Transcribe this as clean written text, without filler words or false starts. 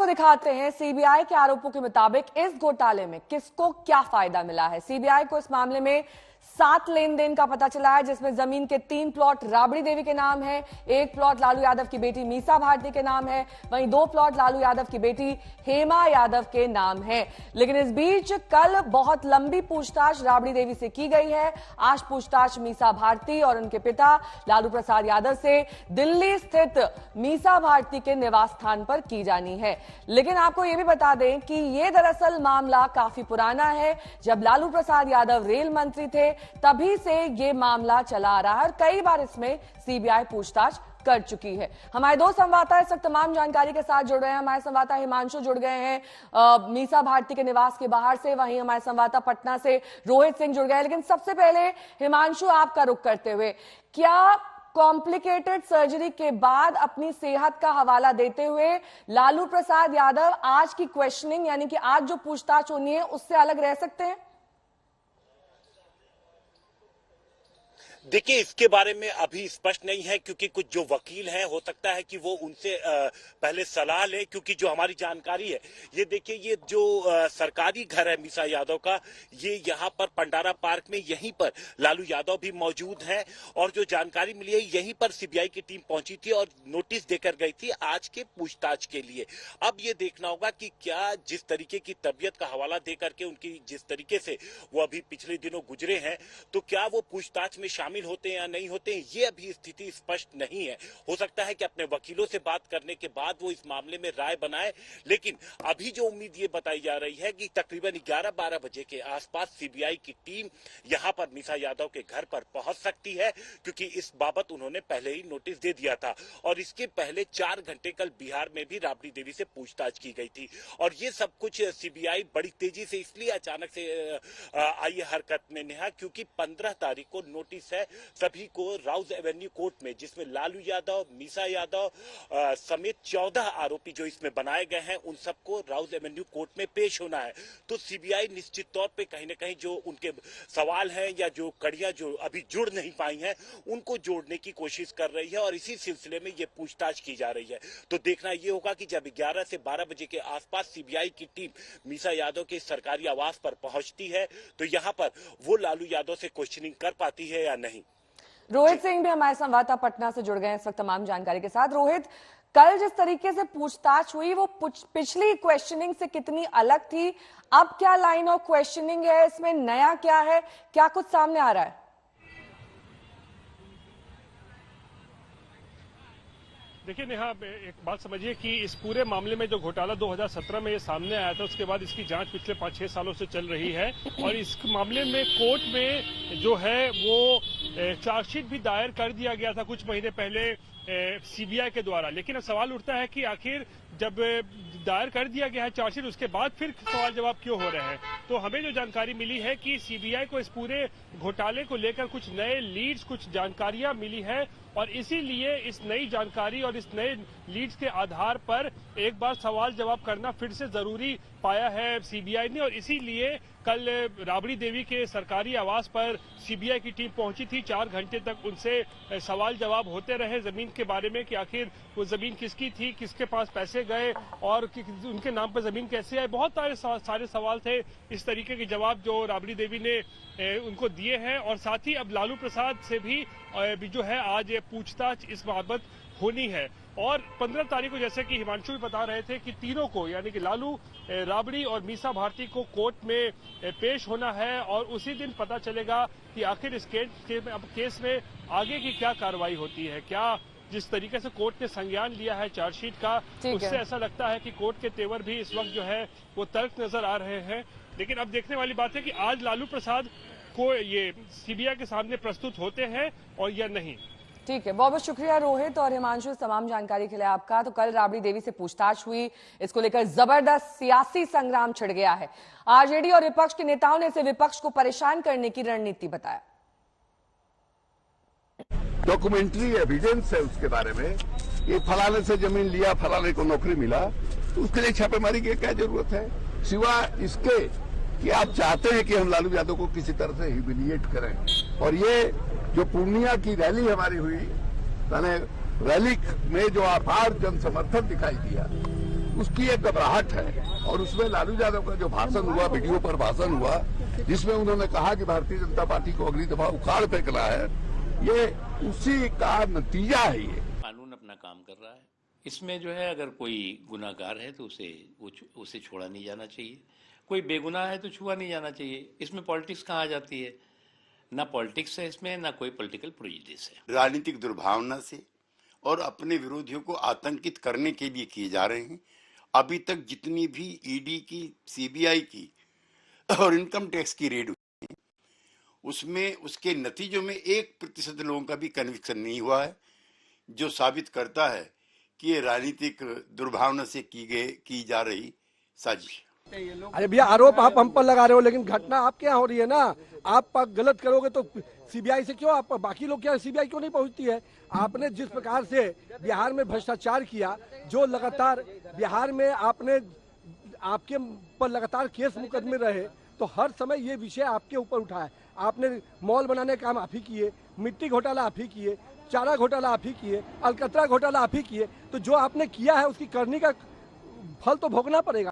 दिखाते हैं सीबीआई के आरोपों के मुताबिक इस घोटाले में किसको क्या फायदा मिला है। सीबीआई को इस मामले में 7 लेन देन का पता चला है, जिसमें जमीन के 3 प्लॉट राबड़ी देवी के नाम है, 1 प्लॉट लालू यादव की बेटी मीसा भारती के नाम है, वहीं 2 प्लॉट लालू यादव की बेटी हेमा यादव के नाम है। लेकिन इस बीच कल बहुत लंबी पूछताछ राबड़ी देवी से की गई है। आज पूछताछ मीसा भारती और उनके पिता लालू प्रसाद यादव से दिल्ली स्थित मीसा भारती के निवास स्थान पर की जानी है। लेकिन आपको यह भी बता दें कि यह दरअसल मामला काफी पुराना है। जब लालू प्रसाद यादव रेल मंत्री थे तभी से यह मामला चला आ रहा है और कई बार इसमें सीबीआई पूछताछ कर चुकी है। हमारे 2 संवाददाता इस वक्त तमाम जानकारी के साथ जुड़ रहे हैं। हमारे संवाददाता हिमांशु जुड़ गए हैं मीसा भारती के निवास के बाहर से, वहीं हमारे संवाददाता पटना से रोहित सिंह जुड़ गए हैं। लेकिन सबसे पहले हिमांशु, आपका रुख करते हुए, क्या कॉम्प्लिकेटेड सर्जरी के बाद अपनी सेहत का हवाला देते हुए लालू प्रसाद यादव आज की क्वेश्चनिंग यानी कि आज जो पूछताछ होनी है उससे अलग रह सकते हैं? देखिए, इसके बारे में अभी स्पष्ट नहीं है, क्योंकि कुछ जो वकील हैं हो सकता है कि वो उनसे पहले सलाह लें, क्योंकि जो हमारी जानकारी है, ये देखिए, ये जो सरकारी घर है मीसा यादव का, ये यहाँ पर पंडारा पार्क में यहीं पर लालू यादव भी मौजूद हैं। और जो जानकारी मिली है, यहीं पर सीबीआई की टीम पहुंची थी और नोटिस देकर गई थी आज के पूछताछ के लिए। अब ये देखना होगा कि क्या जिस तरीके की तबीयत का हवाला दे करके उनकी जिस तरीके से वो अभी पिछले दिनों गुजरे हैं, तो क्या वो पूछताछ में शामिल होते हैं या नहीं होते हैं, ये अभी स्थिति स्पष्ट नहीं है। हो सकता है कि अपने वकीलों से बात करने के बाद वो इस मामले में राय बनाए। लेकिन अभी जो उम्मीद ये बताई जा रही है कि तकरीबन 11-12 बजे के आसपास सीबीआई की टीम यहां पर मीसा यादव के घर पर पहुंच सकती है, क्योंकि इस बाबत उन्होंने पहले ही नोटिस दे दिया था। और इसके पहले 4 घंटे कल बिहार में भी राबड़ी देवी से पूछताछ की गई थी। और ये सब कुछ सीबीआई बड़ी तेजी से इसलिए अचानक से आई हरकत में नेहा, क्योंकि 15 तारीख को नोटिस है सभी को राउज एवेन्यू कोर्ट में, जिसमें लालू यादव, मीसा यादव समेत 14 आरोपी जो इसमें बनाए गए हैं, उन सबको राउज एवेन्यू कोर्ट में पेश होना है। तो सीबीआई निश्चित तौर पे कहीं ना कहीं जो उनके सवाल हैं या जो कड़ियां जो अभी जुड़ नहीं पाई हैं, उनको जोड़ने की कोशिश कर रही है और इसी सिलसिले में ये पूछताछ की जा रही है। तो देखना ये होगा कि जब 11 से 12 बजे के आसपास सीबीआई की टीम मीसा यादव के सरकारी आवास पर पहुंचती है, तो यहाँ पर वो लालू यादव से क्वेश्चनिंग कर पाती है या नहीं। रोहित सिंह भी हमारे संवाददाता पटना से जुड़ गए हैं इस वक्त तमाम जानकारी के साथ। रोहित, कल जिस तरीके से पूछताछ हुई वो पिछली क्वेश्चनिंग से कितनी अलग थी? अब क्या लाइन ऑफ क्वेश्चनिंग है, इसमें नया क्या है, क्या कुछ सामने आ रहा है? देखिए नेहा, एक बात समझिए कि इस पूरे मामले में जो घोटाला 2017 में ये सामने आया था, उसके बाद इसकी जांच पिछले 5-6 सालों से चल रही है। और इस मामले में कोर्ट में जो है वो चार्जशीट भी दायर कर दिया गया था कुछ महीने पहले सीबीआई के द्वारा। लेकिन अब सवाल उठता है कि आखिर जब दायर कर दिया गया है चार्जशीट, उसके बाद फिर सवाल जवाब क्यों हो रहे हैं? तो हमें जो जानकारी मिली है कि सीबीआई को इस पूरे घोटाले को लेकर कुछ नए लीड्स, कुछ जानकारियां मिली है और इसीलिए इस नई जानकारी और इस नए लीड्स के आधार पर एक बार सवाल जवाब करना फिर से जरूरी पाया है सीबीआई ने। और इसीलिए कल राबड़ी देवी के सरकारी आवास पर सीबीआई की टीम पहुंची थी। 4 घंटे तक उनसे सवाल जवाब होते रहे जमीन के बारे में कि आखिर वो जमीन किसकी थी, किसके पास पैसे गए और उनके नाम पर जमीन कैसे आई। बहुत सारे सवाल थे। इस तरीके के जवाब जो राबड़ी देवी ने उनको दिए हैं। और साथ ही अब लालू प्रसाद से भी जो है आज पूछताछ इस बाबत होनी है। और 15 तारीख को, जैसे कि हिमांशु भी बता रहे थे, कि तीनों को यानी कि लालू, राबड़ी और मीसा भारती को कोर्ट में पेश होना है और उसी दिन पता चलेगा कि आखिर इस केस में आगे की क्या कार्रवाई होती है। क्या जिस तरीके से कोर्ट ने संज्ञान लिया है चार्जशीट का, उससे ऐसा लगता है कि कोर्ट के तेवर भी इस वक्त जो है वो तल्ख नजर आ रहे हैं। लेकिन अब देखने वाली बात है कि आज लालू प्रसाद को ये सीबीआई के सामने प्रस्तुत होते हैं और या नहीं। ठीक है, बहुत बहुत शुक्रिया रोहित और हिमांशु तमाम जानकारी के लिए आपका। तो कल राबड़ी देवी से पूछताछ हुई, इसको लेकर जबरदस्त सियासी संग्राम छिड़ गया है। आरजेडी और विपक्ष के नेताओं ने इसे विपक्ष को परेशान करने की रणनीति बताया। डॉक्यूमेंट्री एविडेंस है उसके बारे में, ये फलाने से जमीन लिया, फलाने को नौकरी मिला, तो उसके लिए छापेमारी की क्या जरूरत है? सिवाय इसके कि आप चाहते हैं कि हम लालू यादव को किसी तरह से ह्यूमिलिएट करें। और ये जो पूर्णिया की रैली हमारी हुई, मैंने रैली में जो अपार जन समर्थन दिखाई दिया, उसकी एक घबराहट है। और उसमें लालू यादव का जो भाषण हुआ, वीडियो पर भाषण हुआ, जिसमें उन्होंने कहा कि भारतीय जनता पार्टी को अगली दफा उखाड़ फेंकना है, ये उसी का नतीजा है। ये कानून अपना काम कर रहा है। इसमें जो है अगर कोई गुनाहगार है तो उसे छोड़ा नहीं जाना चाहिए, कोई बेगुनाह है तो छुआ नहीं जाना चाहिए। इसमें पॉलिटिक्स कहाँ आ जाती है? ना पॉलिटिक्स है इसमें, ना कोई पॉलिटिकल प्रेजुडिस है। राजनीतिक दुर्भावना से और अपने विरोधियों को आतंकित करने के लिए किए जा रहे हैं। अभी तक जितनी भी ईडी की, सीबीआई की और इनकम टैक्स की रेड हुई है, उसमें उसके नतीजों में 1% लोगों का भी कन्विक्शन नहीं हुआ है, जो साबित करता है कि ये राजनीतिक दुर्भावना से की जा रही साजिश। अरे भैया, आरोप आप हम पर लगा रहे हो, लेकिन घटना आपके यहाँ हो रही है ना। आप गलत करोगे तो सीबीआई से क्यों, आप बाकी लोग क्या सीबीआई क्यों नहीं पहुंचती है? आपने जिस प्रकार से बिहार में भ्रष्टाचार किया, जो लगातार बिहार में आपके पर लगातार केस मुकदमे रहे, तो हर समय ये विषय आपके ऊपर उठा है। आपने मॉल बनाने का काम आप ही किए, मिट्टी घोटाला आप ही किए, चारा घोटाला आप ही किए, अलकतरा घोटाला आप ही किए। तो जो आपने किया है उसकी करनी का फल तो भोगना पड़ेगा।